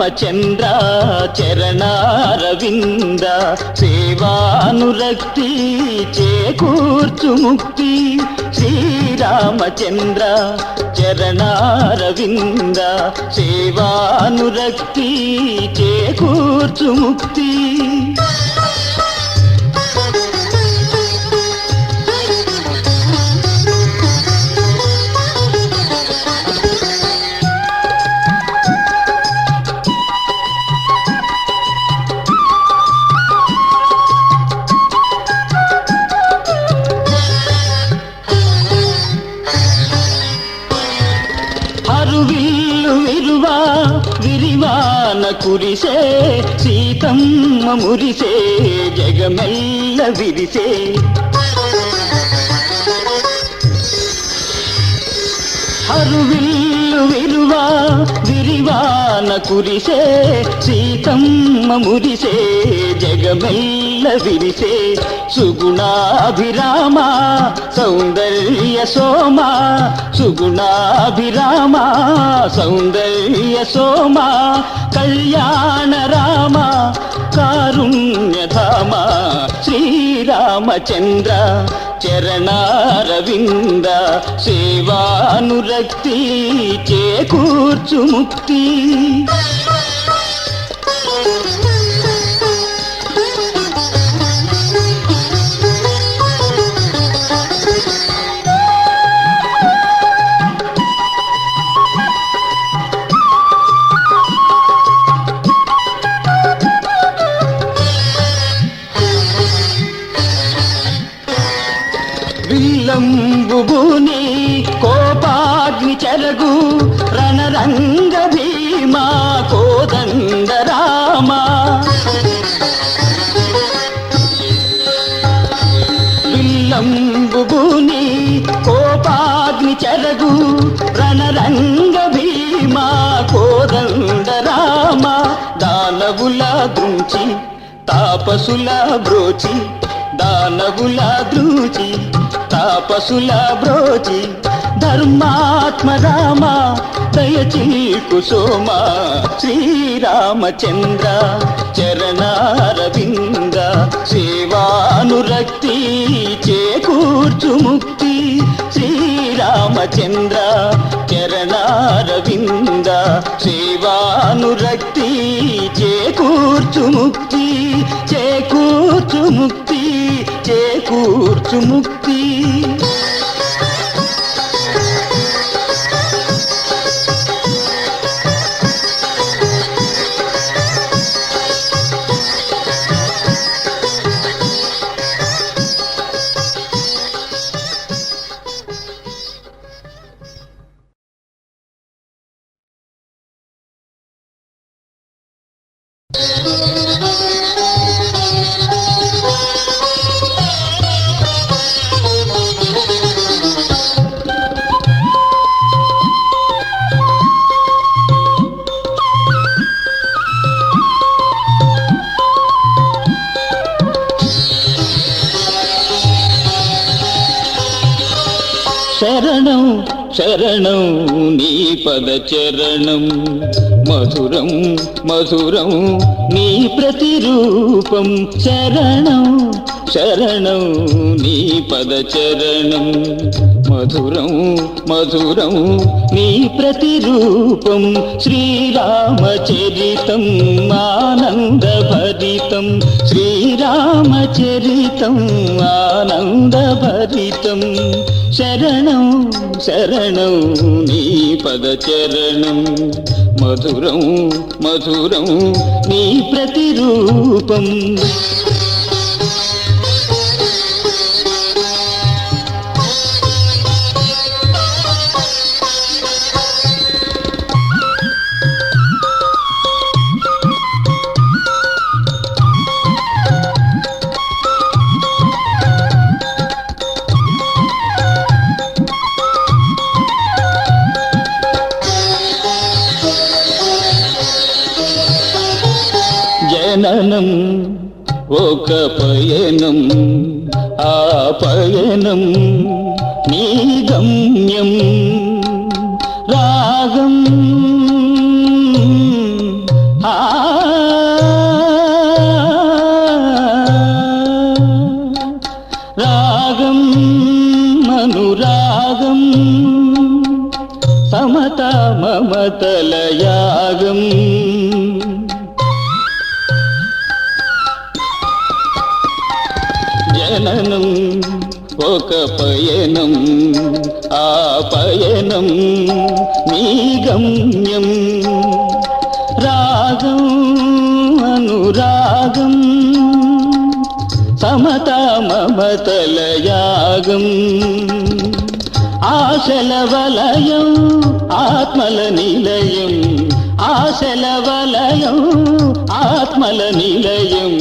శ్రీరామచంద్ర చరణారవింద సేవానురక్తి చేకూర్చు ముక్తి. శ్రీరామచంద్ర చరణారవింద సేవానురక్తి చేకూర్చు ముక్తి. హరువిల్లు విరువా విరివాన కురిసే సీతమ్మ మురిసే జగమెల్ల విరిసే. హరువిల్లు విరువా విరివాన కురిసే సీతమ్మ మురిసే జగమెల్ల విరిసే. సుగుణాభిరామ సౌందర్య సోమ సుగుణాభిరామ సౌందర్య సోమ కళ్యాణ రామ కారుణ్యధామ. శ్రీరామచంద్ర చరణారవింద సేవానురక్తి చేకూర్చు ముక్తి. విల్లంబుని కోపాగ్ని చెరగు రణరంగ భీమా కోదండ రామ. విల్లంబుని కోపాగ్ని చెరగు రణరంగ భీమా కోదండ రామ. దానవుల దృంచి తాపసుల బ్రోచి దానవుల ద్రూచి తాపసుల బ్రోచి ధర్మాత్మ రామ దయచీకు సోమ. శ్రీరామచంద్ర చరణారవింద సేవానురక్తి చేకూర్చు ముక్తి. శ్రీరామచంద్ర చరణారవింద సేవానురక్తి చేకూర్చు ముక్తి. చేకూర్చు ముక్తి చేకూర్చు ముక్తి. శరణం శరణం నీ పద చరణం మధురం మధురం నీ ప్రతిరూపం. శరణం శరణం నీ పద చరణం మధురం మధురం నీ ప్రతిరూపం. శ్రీరామచరితం ఆనందభరితం శ్రీరామచరితం ఆనందభరితం. శరణం శరణం నీ పద చరణం మధురం మధురం నీ ప్రతిరూపం. జననం ఒక పయనం ఆ పయనం నీ గమ్యం. రాగం త్యాగం అనురాగం సమత మమతల యాగం జననం ఒక పయనం ఆ పయనం నీ గమ్యం రాగం అనురాగం సమత మమతల యాగం ఆశల వలయం ఆత్మల నిలయం ఆశల వలయం ఆత్మల నిలయం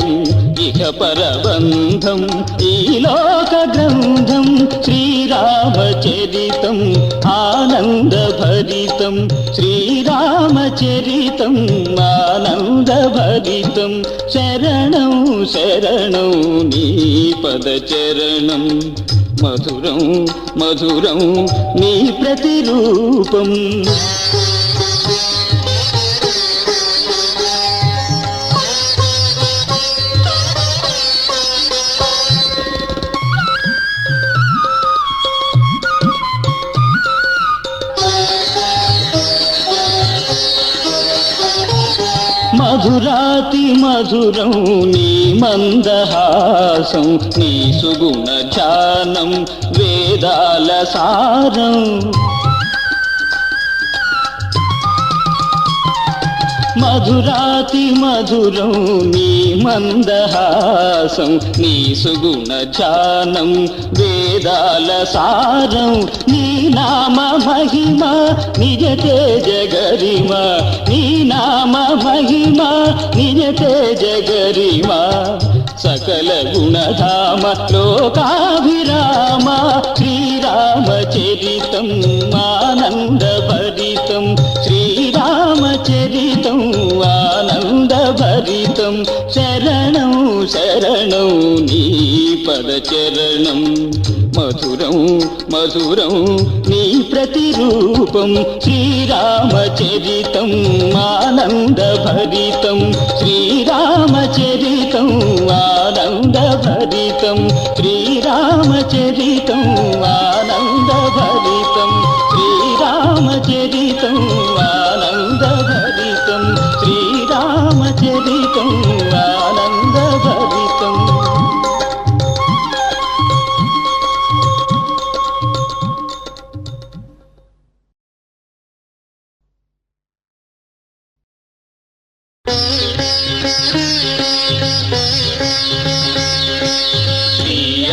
ఇహ పరబంధం ఈ లోక గ్రంథం శ్రీరామచరితం ఆనందభరితం శ్రీరామచరితం ఆనందభరితం శరణం శరణం నీ పదచరణం మధురం మధురం నీ ప్రతిరూపం మధురాతి మధురం నీ మందహాసం నీ సుగుణ ధ్యానం వేదాల సారం మధురాతి మధురం నీ మందహాసం నీ సుగుణ ధ్యానం వేదాల సారం నీ నామ మహిమ నిజ తేజ గరిమ నీ నామ మహిమ నిజ తేజ గరిమ సకల గుణధామ లోకాభిరామ శ్రీరామచరితం ఆనందభరితం శ్రీరామచరితం ఆనందభరితం శరణం శరణం నీ పదచరణం మధురం మధురం నీ ప్రతిరూపం శ్రీరామచరితం ఆనందభరితం శ్రీరామచరితం ఆనందభరితం శ్రీరామచరితం ఆనందభరితం శ్రీరామచరితం ఆనందభరితం శ్రీరామచరితం ఆనందభరితం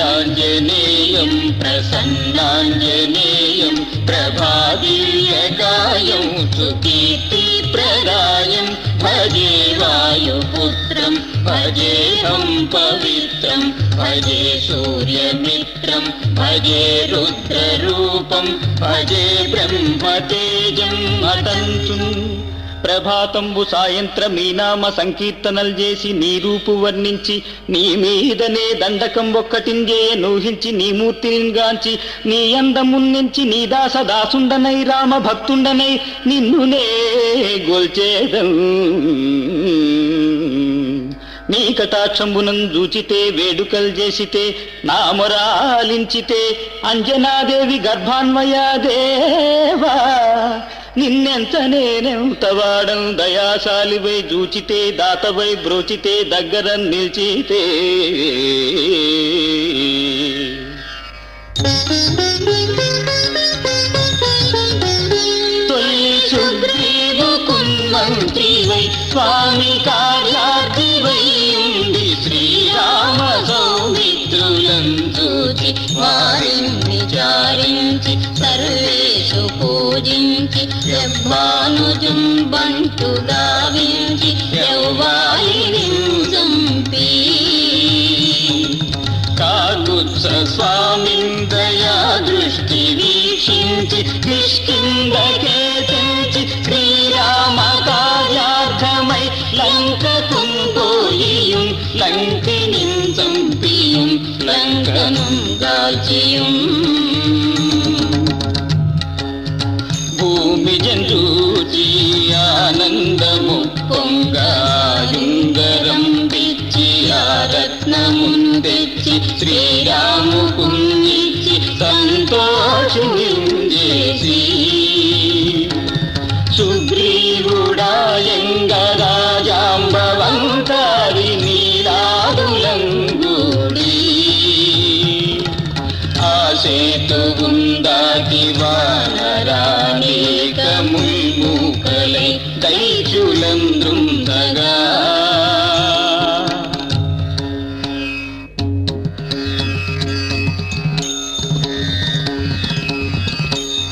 శ్రీయాంజనేయం ప్రసన్నాంజనేయం ప్రభాదివ్యకాయం సుకీర్తి ప్రదాయం భజే వాయుపుత్రం భజేహం పవిత్రం భజే సూర్యమిత్రం భజే రుద్రరూపం భజే బ్రహ్మతేజం అతంతుం ప్రభాతంబు సాయంత్రం నీ నామ సంకీర్తనలు చేసి నీ రూపు వర్ణించి నీ మీదనే దండకం ఒక్కటింగే నూహించి నీ మూర్తిని గాంచి నీ అందమున్నించి నీ దాస దాసుండనై రామ భక్తుండనై నిన్నునే గొల్చేదం నీ కటాక్షంబునం చూచితే వేడుకలు చేసితే నా మొరాలించితే అంజనాదేవి గర్భాన్వయాదేవా నిన్నెంత నేనెంత వాడం దయాశాలివై చూచితే దాతవై బ్రోచితే దగ్గర నిలిచితే తొలి సుగ్రీవు కున్మంత్రివై స్వామి కార్యార్థివై ఉండి శ్రీరామ సౌమిత్రులం చూచి వారిని చారించి సర్వేషు పూజించి యవ్వానుజం బంటు గావించి యవ్వాలిని సంపి కాకుత్స స్వామిందయా దృష్టి వీక్షించి కిష్కిందకే తెంచి శ్రీరామ కార్యార్థమై లంకకుం పోయియుం లంకిని సంపియుం లంకనం గాల్చియుం భూమి జంజూచి ఆనందము పొంగాయుంగరం పిచ్చి ఆ రత్నముం తెచ్చి శ్రీరాముకుందిచ్చి సంతోషించేసి సుగ్రీవుడాయంగరాజాంబవంతారి నీలాదులంగూడి ఆ సేతువుందాటి వానరానేకముల్మూకలై దైత్యులందృందగా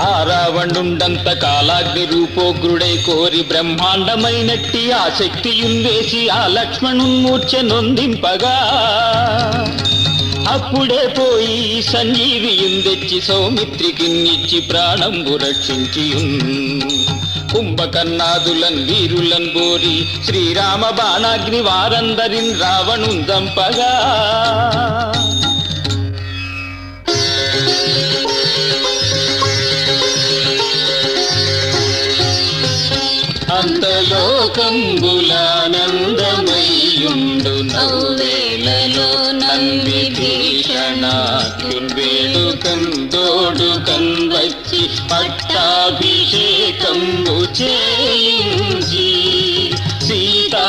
ఆ రావణుండంత కాలాగ్ని రూపోగ్రుడై కోరి బ్రహ్మాండమైనట్టి ఆ శక్తియుందేసి ఆ లక్ష్మణున్మూర్ఛ నొందింపగా అప్పుడే పోయి సంజీవియుందెచ్చి సౌమిత్రికిన్నిచ్చి ప్రాణంబు రక్షించియున్ కుంభకర్ణాదులన్ వీరులన్ బోరి శ్రీరామ బాణాగ్ని వారందరిన్ రావణుందంపగా అంతలోకంబులానందమయ్యుండు నవ్వేలలో నన్విభీషణాఖ్యుర్వేడుకం దోడుకం వచ్చి పట్టాభిషేకంబు చేయించి సీతామహాదేవి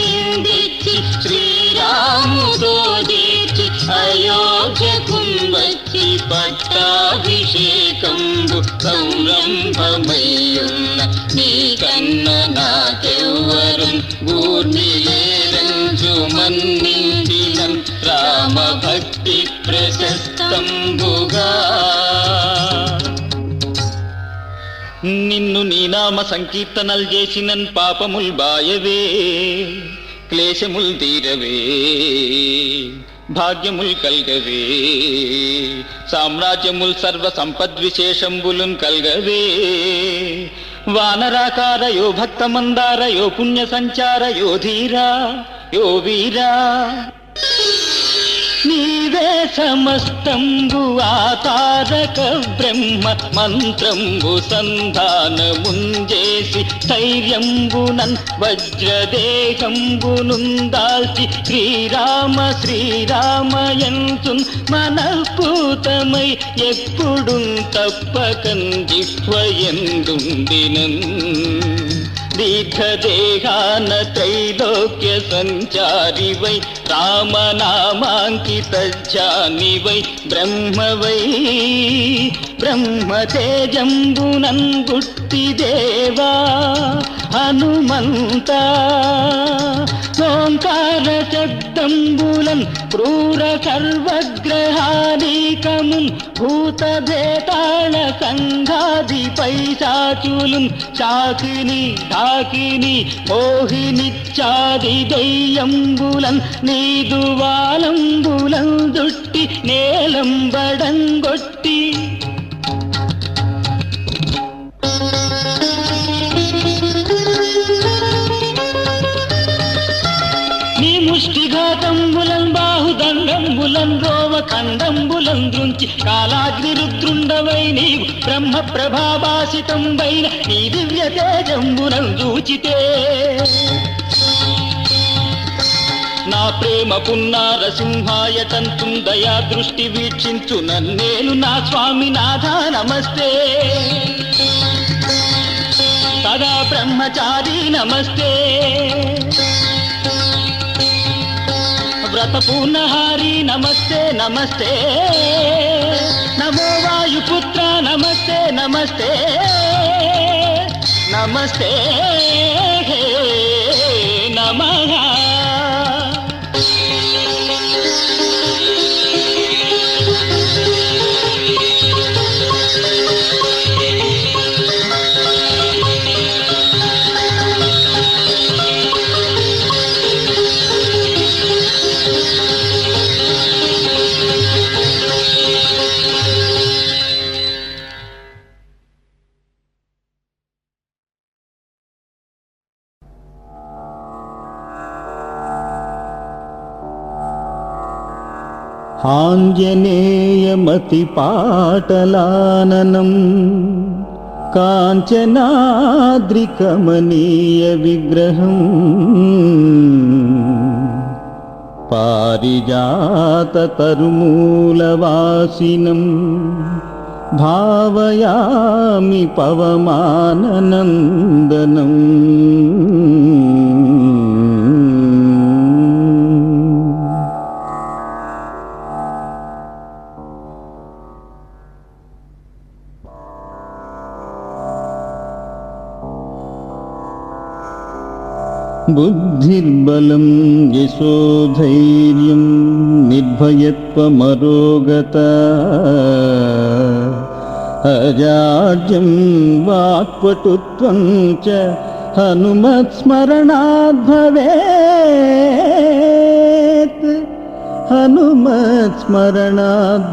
నిందించి శ్రీరాముతో దీర్చి అయోధ్యకు వచ్చి పట్టాభిషేకంబు సంరంభమయ్యున్న నీకన్న నాకెవ్వరు ఊర్మిలేరంచు మన్నించిన రామ భక్తి ప్రశస్తంబుగా నిన్ను నీ నామ సంకీర్తనలు చేసినన్ పాపముల్ బాయవే క్లేశముల్ తీరవే భాగ్యముల్ కల్గవే సామ్రాజ్యముల్ సర్వ సంపద్విశేషంబులున్ కల్గవే వానరాకార యో భక్త మందార యో పుణ్య సంచార యో ధీరా యో వీరా నీవే సమస్తంబు ఆతారక బ్రహ్మ మంత్రంబు సంధానముంజేసి ధైర్యంబునన్ వజ్రదేహంబునుందాల్చి శ్రీరామ శ్రీరామయంతున్ మనఃపూతమై ఎప్పుడు తప్పకం జిహ్వయందుండినన్ దీర్ఘదేహాన త్రైలోక్య సంచారి వై రామనామాంకిత జాని వై బ్రహ్మతేజంబునన్ గుట్టి దేవా హనుమంత ఓంకార శబ్దంబులన్ క్రూర సర్వగ్రహానీకమున్ భూత భేతాళ సంఘాది పైశాచులున్ శాకిని ఢాకిని మోహినిచ్చాది దయ్యంబులన్ నీదు వాలంబులన్ దుట్టి నేలంబడంగొట్టి ముష్టిఘాతంబులన్ బాహుదండంబులన్ రోవ ఖండంబులన్ దృంచి కాలాగ్ని రుద్రుండవై నీవు బ్రహ్మ ప్రభాభాసితంబైన నీ దివ్య తేజంబునన్ చూచితే నా ప్రేమ పున్నార సింహాయ తంతుం దయా దృష్టి వీక్షించు నన్నేను నా స్వామి నాథా నమస్తే సదా బ్రహ్మచారి నమస్తే వ్రతపూర్ణహారి నమస్తే నమస్తే నమో వాయుపుత్ర నమస్తే నమస్తే నమస్తే హే నమః ఆంజనేయమతిపాటలాననం కాంచనాద్రికమనీయ విగ్రహం పారిజాతతరుమూలవాసినం భావయామి పవమాననందనం. బుద్ధిర్బలం యశోధైర్యం నిర్భయత్వమరోగత అజాడ్యం వాక్పటుత్వం చ హనుమత్స్మరణాద్ భవేత్. హనుమత్స్మరణాద్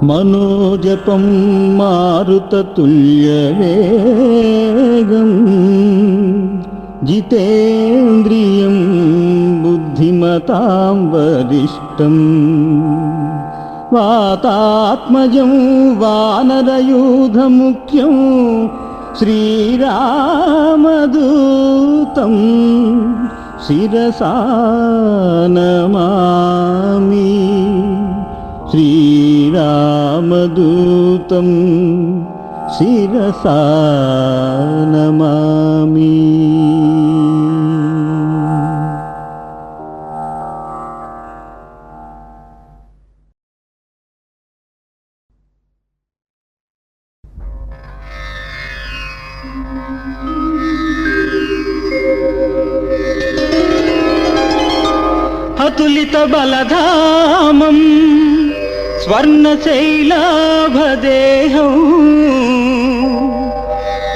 మనోజపం మారుతతుల్యవేగం జితేంద్రియం బుద్ధిమతాం వరిష్టం వాతాత్మజం వానరయూధముఖ్యం శ్రీరామదూతం శిరసా నమామి. శ్రీరామదూతం శిరసా నమామి. అతులిత బలధామం స్వర్ణశైలాభదేహం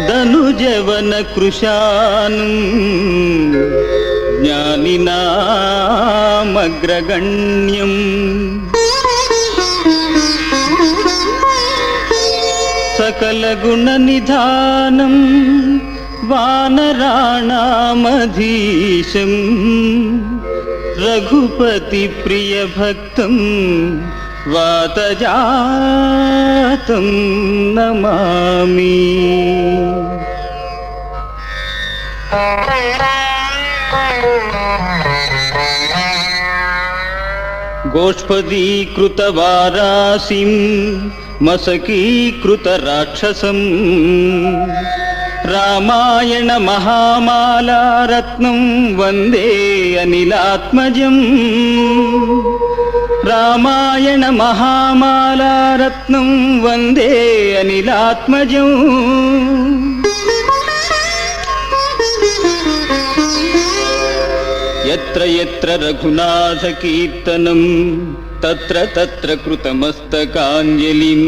ధనుజవన కృశానం జ్ఞానినామగ్రగణ్యం. సకల గుణ నిధానం వానరాణామధీశం రఘుపతి ప్రియ భక్తం వాతజాతం నమామి. గోష్పదీకృత వారాసిం మసకీకృత రాక్షసం రామాయణ మహామాలారత్నం వందే అనిలాత్మజం. రామాయణ మహామాలారత్నం వందే అనిలాత్మజం. యత్ర యత్ర రఘునాథ కీర్తనం తత్ర తత్ర కృతమస్తకాంజలిం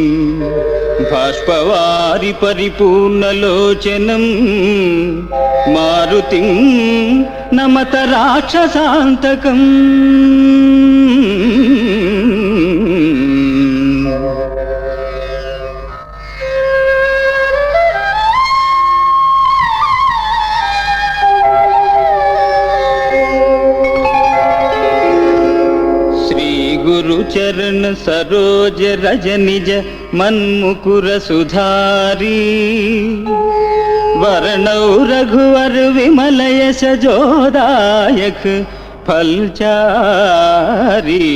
బాష్పవారి పరిపూర్ణలోచనం మారుతిం నమత రాక్షసాంతకం. चरण सरोज रज निज मन्मुकुर सुधारी वर्णौ रघुवर विमल यश जोदायक फलचारी.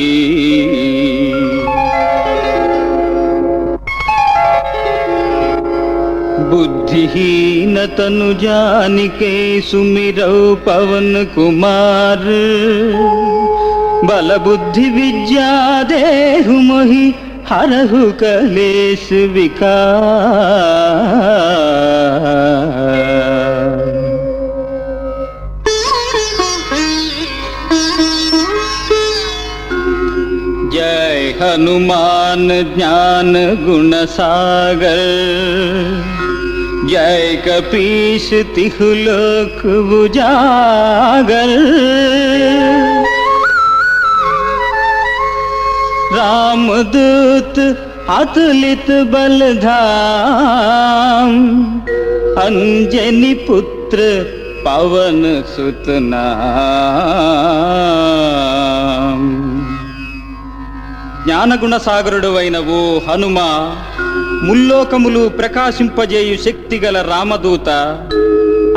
बुद्धिहीन तनु जानिके सुमिरौ पवन कुमार बल बुद्धि विद्या देहु मोहि हरहु कलेश विकार. जय हनुमान ज्ञान गुण सागर जय कपीश तिहु लोक उजागर. रामदूत अतुलित बलधाम अंजनी पुत्र పవన సుతనా జ్ఞానగుణ సాగరుడు అయిన ఓ హనుమ, ముల్లోకములు ప్రకాశింపజేయు శక్తిగల రామదూత,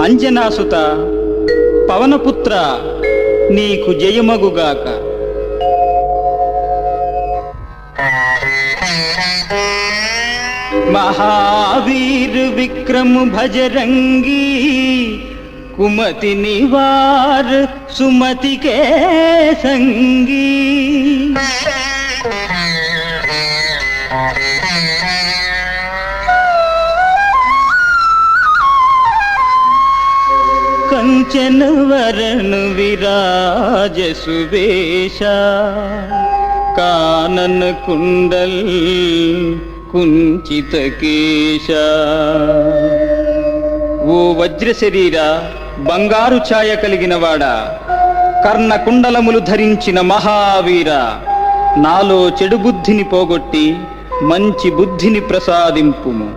అంజనాసుత, పవనపుత్ర, నీకు జయమగుగాక. మహావీర్ విక్రమ భజరంగీ, కుమతి నివార్ సుమతి కే సంగీ. कंचन वरण विराज सुवेश, कानन कुंडल कुंचित केश. ఓ వజ్ర శరీర, బంగారు ఛాయ కలిగినవాడా, కర్ణ కుండలములు ధరించిన మహావీర, నాలో చెడు బుద్ధిని పోగొట్టి మంచి బుద్ధిని ప్రసాదింపుము.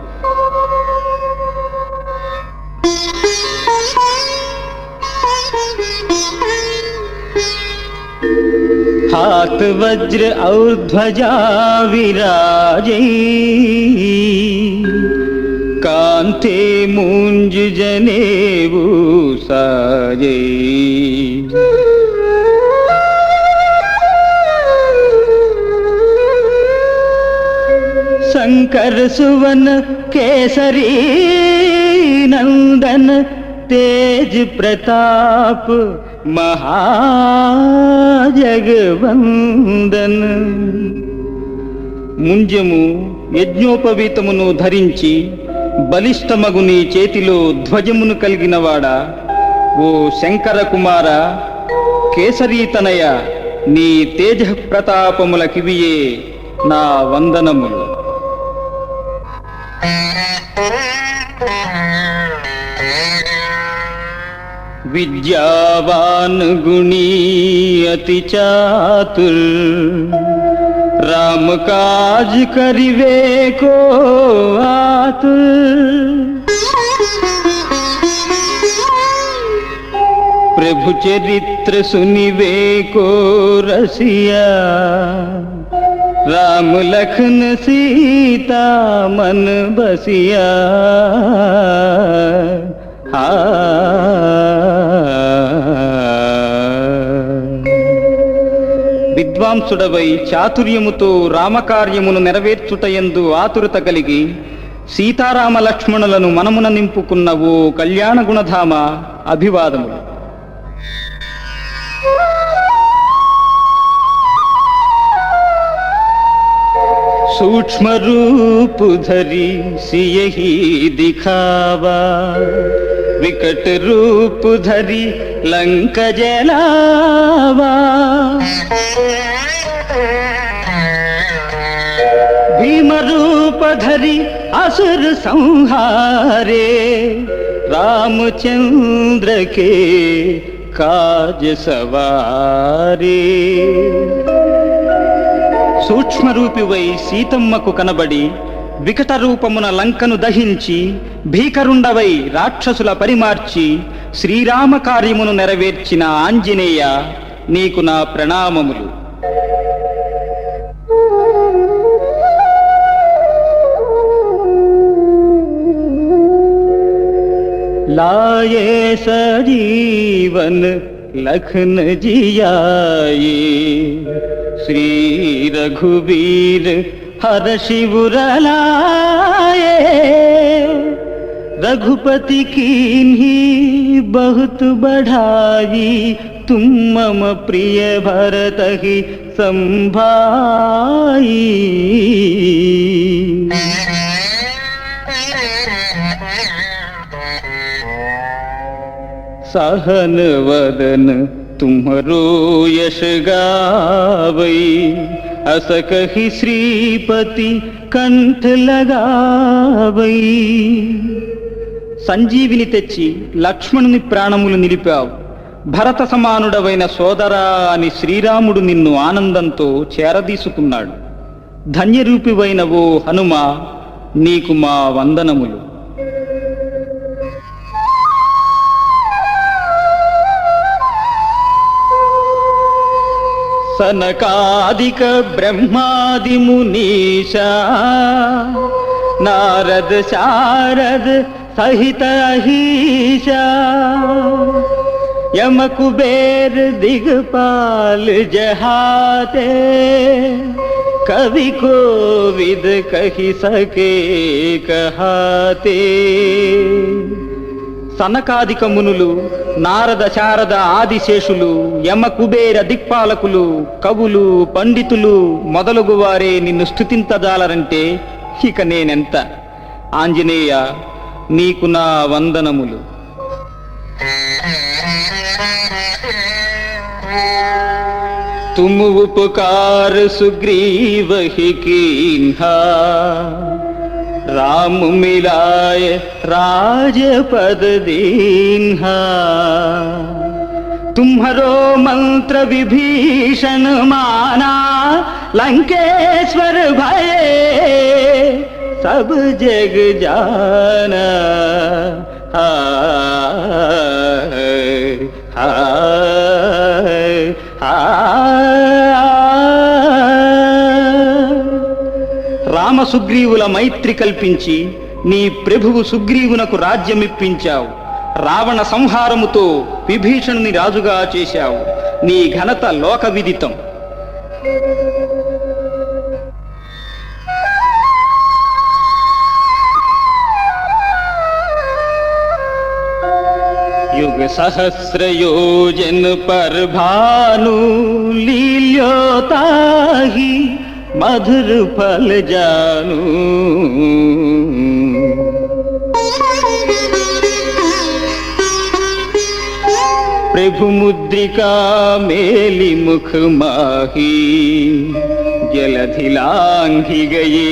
हाथ वज्र और ध्वजा विराजे, कांते मूंज जनेऊ साजे. शंकर सुवन केसरी नंदन, तेज प्रताप మహాజగవందన్. ముంజము యజ్ఞోపవీతమును ధరించి బలిష్టమగు నీ చేతిలో ధ్వజమును కలిగినవాడా, ఓ శంకర కుమార, కేసరీతనయ, నీ తేజ ప్రతాపములకివియే నా వందనములు. विद्यावान गुणी अति चातुर, राम काज करिवे को आतुर. प्रभु चरित्र सुनिवे को रसिया, राम लखन सीता मन बसिया. విద్వాంసుడవై చాతుర్యముతో రామకార్యమును నెరవేర్చుటయందు ఆతురత కలిగి సీతారామ లక్ష్మణులను మనమున నింపుకున్న ఓ కళ్యాణ గుణధామ, అభివాదములు. सूक्ष्म रूप धरी सियहि दिखावा, विकट रूप धरी लंक जलावा. भीम रूप धरी असुर संहारे, रामचंद्र के काज सवारे. సూక్ష్మరూపివై సీతమ్మకు కనబడి వికట రూపమున లంకను దహించి భీకరుండవై రాక్షసుల పరిమార్చి శ్రీరామ కార్యమును నెరవేర్చిన ఆంజనేయ, నీకు నా ప్రణామములు. లాయే సజీవన్ लखन जियाए, श्री रघुवीर हर शिवर लाए. रघुपति कीन्ही बहुत बढ़ाई, तुम मम प्रिय भरत ही संभाई. सहन वदन तुम्हरो यश गावई, अस कहि श्रीपति कंठ लगावई. సంజీవిని తెచ్చి లక్ష్మణుని ప్రాణములు నిలిపావు. భరత సమానుడవైన సోదరా అని శ్రీరాముడు నిన్ను ఆనందంతో చేరదీసుకున్నాడు. ధన్యరూపివైన ఓ హనుమ, నీకు మా వందనములు. సనకాదిక బ్రహ్మాది మునీషా నారద శారద సహిత అహీషా यम कुबेर दिगपाल जहाते कवि को विद कही सके कहाते సనకాదిక మునులు నారద శారద ఆదిశేషులు యమ కుబేర దిక్పాలకులు కవులు పండితులు మొదలగు వారే నిన్ను స్తుతించజాలరంటే ఇక నేనెంత. ఆంజనేయ నీకు నా వందనములు. तुम उपकार सुग्रीव ही कीन्हा राम मिलाय राजपद दीन्हा तुम्हारो मंत्र विभीषण माना लंकेश्वर भय सब जग जाना రామ సుగ్రీవుల మైత్రి కల్పించి నీ ప్రభువు సుగ్రీవునకు రాజ్యమిప్పించావు. రావణ సంహారముతో విభీషణుని రాజుగా చేశావు. నీ ఘనత లోక విదితం. युग सहस्र योजन पर भानु लील्योताहि मधुर फल जानू प्रभु मुद्रिका मेली मुख माही जलधि लांघि गए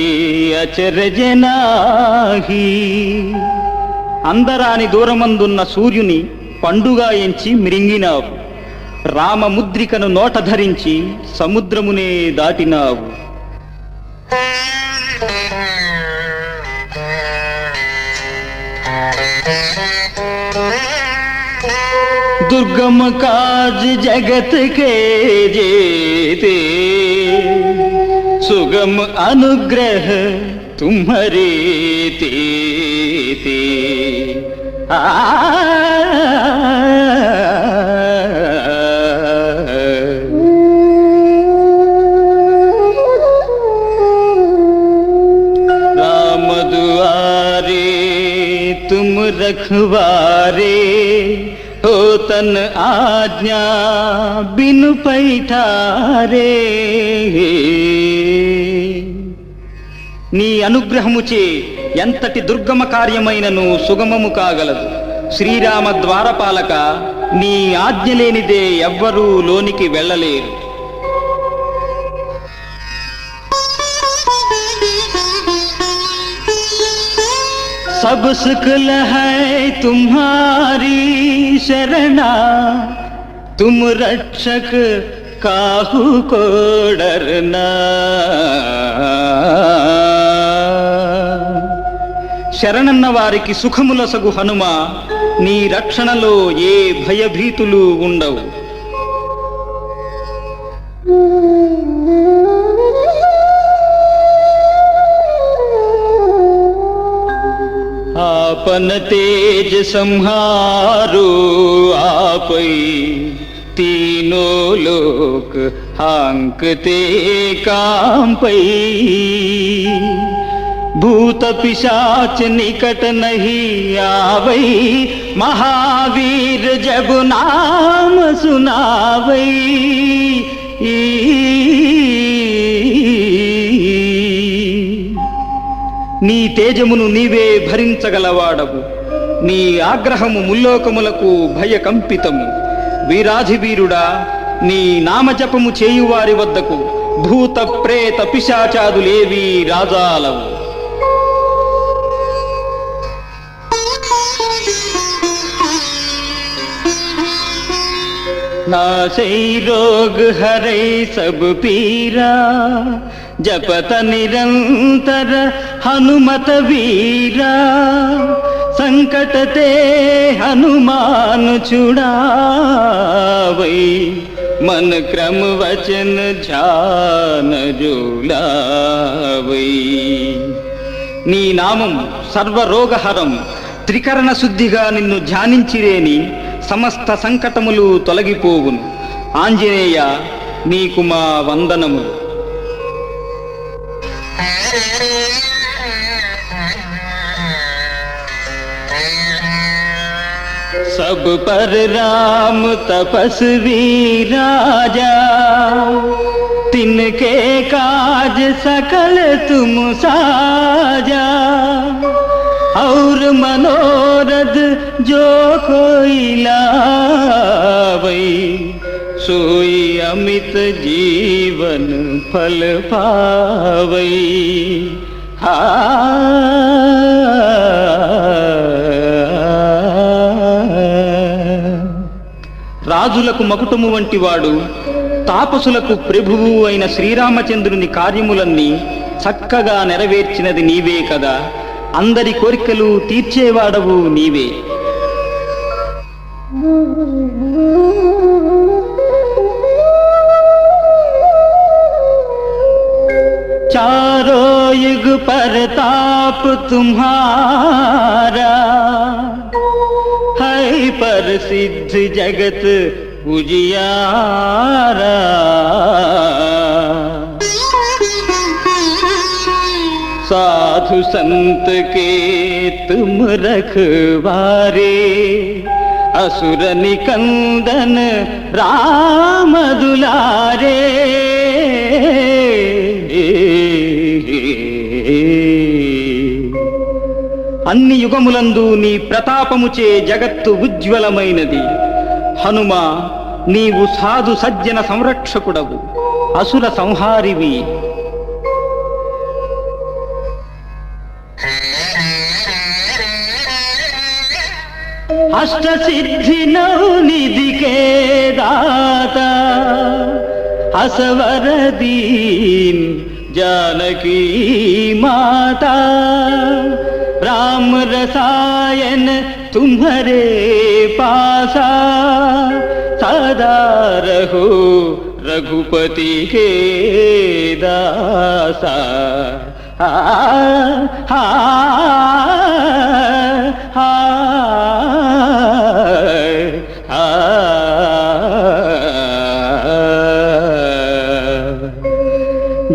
अचरज नाही అందరాని దూరమందున్న సూర్యుని పండుగా ఎంచి మిరింగినావు. రామముద్రికను నోట ధరించి సముద్రమునే దాటినావు. दुर्गम काज जगत के जेते सुगम अनुग्रह तुम्हारे ते राम दुआरे तुम रखवारे हो तन आज्ञा बिनु पैठारे నీ అనుగ్రహముచే ఎంతటి దుర్గమ కార్యమైనను సుగమము కాగలదు. శ్రీరామ ద్వారపాలక నీ ఆజ్ఞ లేనిదే ఎవ్వరూ లోనికి వెళ్ళలేరు. सब सुखल है तुम्हारी शरणा तुम रक्षक काहू को डरना శరణన్న వారికి సుఖములసగు హనుమ నీ రక్షణలో ఏ భయభీతులు ఉండవు. आपन तेज संहारो आपै तीनों लोक हांकते कांपै भूत पिशाच निकट नहीं आवै महावीर जब नाम सुनावै నీ తేజమును నీవే భరించగలవాడవు. నీ ఆగ్రహము ముల్లోకములకు భయకంపితము. వీరాధివీరుడా నీ నామజపము చేయువారి వద్దకు భూత ప్రేత పిశాచాదులేవీ రాజాలవు. नाशै रोग हरै सब पीरा जपत निरंतर हनुमत वीरा संकटते हनुमान छुड़ावै मन क्रम वचन ध्यान जुलावै నీ నామం సర్వరోగహరం త్రికరణ శుద్ధిగా నిన్ను ధ్యానించిరేని సమస్త సంకటములు తొలగిపోవును. ఆంజనేయ నీకు మా వందనములు. सब पर राम तपस्वी राजा तिनके काज सकल तुम साजा और मनोरथ जो कोई लावै सोई अमित जीवन फल पावै. రాజులకు మకుటము వంటివాడు తాపసులకు ప్రభువు అయిన శ్రీరామచంద్రుని కార్యములన్నీ చక్కగా నెరవేర్చినది నీవే కదా. అందరి కోరికలు తీర్చేవాడవు నీవే. चारों युग परताप तुम्हारा है प्रसिद्ध जगत उजियारा. साधु संत के तुम रखवारे असुर निकंदन राम दुलारे. అన్ని యుగములందు నీ ప్రతాపముచే జగత్తు ఉజ్వలమైనది. హనుమ నీవు సాధు సజ్జన సంరక్షకుడవు, అసుర సంహారివి. అష్ట సిద్ధి నవనిధి కే దాత असवर दीन जानकी माता. राम रसायन तुम्हारे पासा सदा रहो रघुपति के दासा.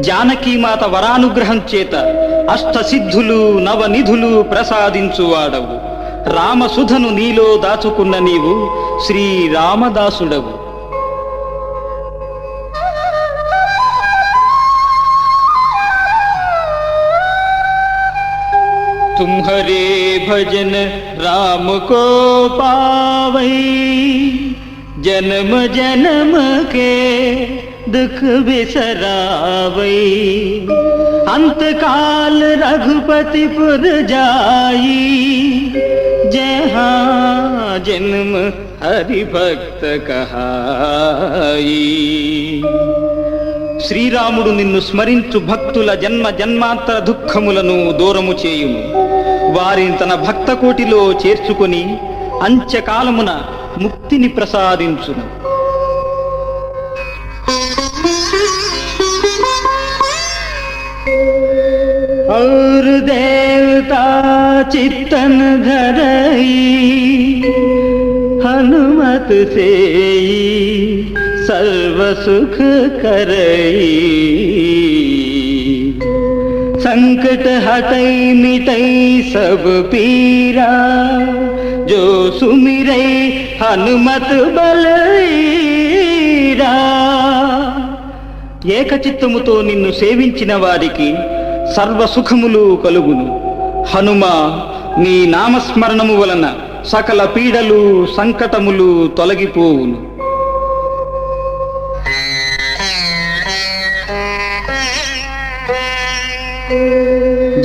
జానకీమాత వరానుగ్రహం చేత అష్టసిద్ధులు నవనిధులు ప్రసాదించువాడవు. రామసుధను నీలో దాచుకున్న నీవు శ్రీరామదాసుడవు. तुम्हारे भजन राम को पावै जन्म जन्म के दुख बिसरावै. अंतकाल रघुपतिपुर जाई जहाँ जन्म हरि भक्त कहाई. శ్రీరాముడు నిన్ను స్మరించు భక్తుల జన్మ జన్మాంతర దుఃఖములను దూరము చేయును. వారిని తన భక్త కోటిలో చేర్చుకొని అంత్యకాలమున ముక్తిని ప్రసాదించును. और देवता चित्तन धरई हनुमत से सर्व सुख करई. संकट हटई मिटई सब पीरा जो सुमिरई हनुमत बलवीरा. ఏకచిత్తముతో నిన్ను సేవించిన వారికి సర్వసుఖములు కలుగును. హనుమ నీ నామస్మరణము వలన సకల పీడలు సంకటములు తొలగిపోవును.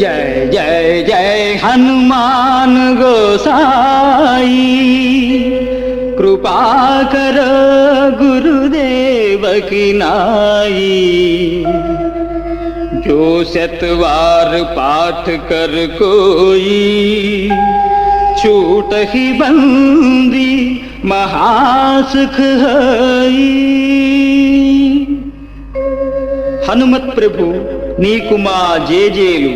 జయ జయ జయ హనుమాన్ గోసాయి कृपा करो गुरुदेव की नाई. जो शतवार पाठ कर कोई छूट ही बंदी महासुख है। హనుమత్ ప్రభు నీకు మా జేజేలు,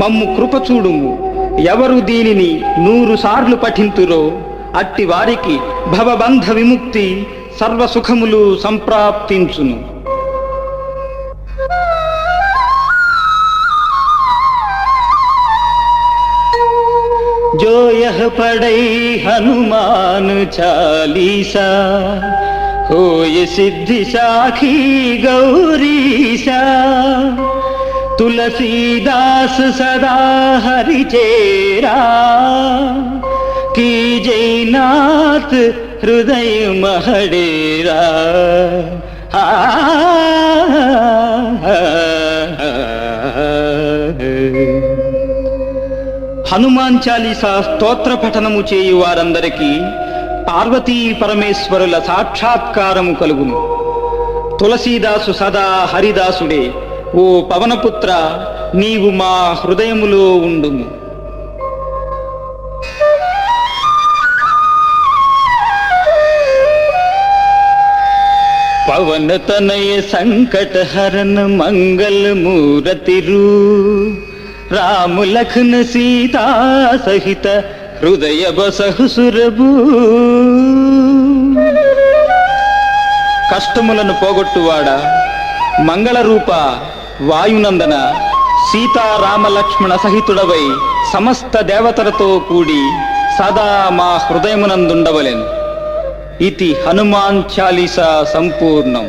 మమ్ము కృపచూడుము. ఎవరు దీనిని 100 సార్లు పఠింతురో అట్టి వారికి భవబంధ విముక్తి సర్వసుఖములు సంప్రాప్తించును. जो यह पढ़ै हनुमान चालीसा, होय सिद्धि साखी गौरीसा। तुलसीदास सदा हरि चेरा, की जयनाथ हृदय महडेरा। హనుమాన్ చాలీసా స్తోత్ర పఠనము చేయు వారందరికీ పార్వతీ పరమేశ్వరుల సాక్షాత్కారము కలుగును. తులసీదాసు సదా హరిదాసుడే. ఓ పవనపుత్ర, నీవు మా హృదయములో ఉండుము. పవన తనయ సంకట హరణ మంగళ మూరతిరు, రామ లఖన సీతా సహిత హృదయ బసహు సురభు. కష్టములను పోగొట్టువాడా, మంగళ రూప వాయునందన, సీతారామ లక్ష్మణ సహితుడవై సమస్త దేవతలతో కూడి సదా మా హృదయమునందుండవలెను. ఇతి హనుమాన్ చాలీసా సంపూర్ణం.